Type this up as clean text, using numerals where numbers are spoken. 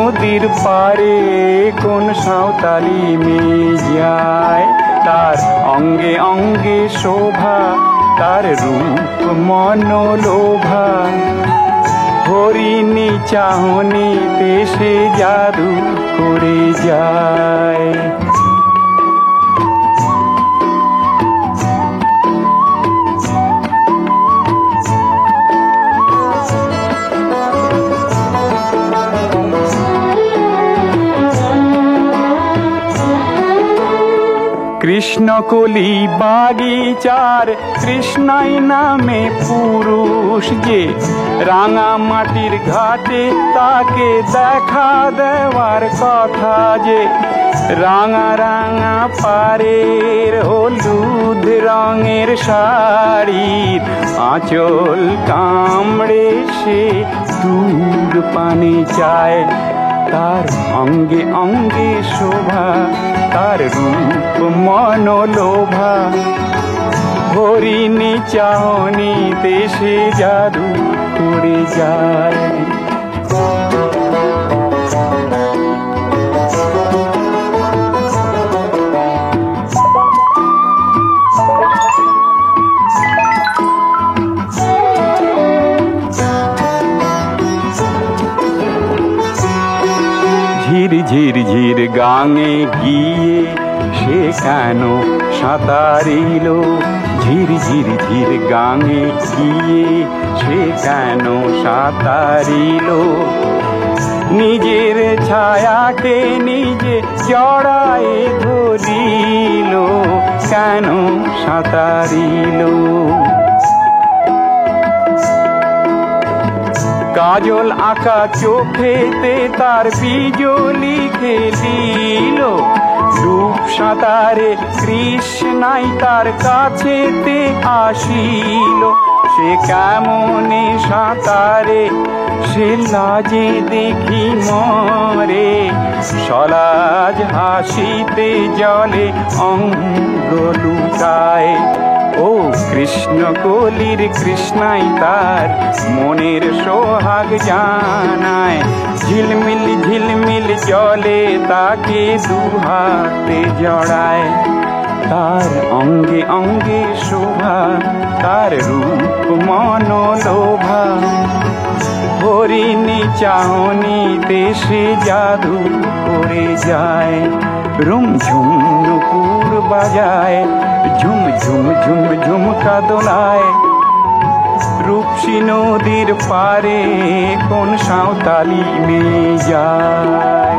নদীর পারে কোন সাঁওতালি মেয়ে যায়, তার অঙ্গে অঙ্গে শোভা, তার রূপ মনোলোভা। হরিণী চাহনিতে সে জাদু করে যায়। কৃষ্ণকলি বাগিচার কৃষ্ণাই নামে পুরুষ যে, রাঙা মাটির ঘাটে তাকে দেখা দেওয়ার কথা যে। রাঙা রাঙা পাড়ের হলুদ রঙের শাড়ির আঁচল কামড়ে সে দূর পানে চায়। তার অঙ্গে অঙ্গে শোভা, তার রূপ মনোলোভা। হরিণী চাহনিতে সে জাদু করে যায়। ঝির ঝির ঝির গাঙে গিয়ে সে কেন সাঁতারিল, ঝির ঝির ঝির গাঙে গিয়ে সে কেন সাঁতারিল। নিজের ছায়াকে নিজে জড়ায়ে ধরিল, কেন সাঁতারিল। কাজল আঁকা চোখেতে তার বিজলি খেলিল, ডুব সাঁতারে কৃষ্ণাই তার কাছেতে আসিল। সে কেমনে সাঁতারে সে লাজে দেখি মরে, সলাজ হাসিতে জলে অঙ্গ লুকায়। ও কৃষ্ণকলির কৃষ্ণাই তার মনের সোহাগ জানায়, ঝিলমিল ঝিলমিল জলে তাকে দুহাতে জড়ায়। তার অঙ্গে অঙ্গে শোভা, তার রূপ মনোলোভা। হরিণী চাহনিতে সে জাদু করে যায়। রুমঝুম নুপুর বাজায়, ঝুম ঝুম ঝুম ঝুমকা দোলায়। রূপসী নদীর পারে কোন সাঁওতালি মেয়ে যায়।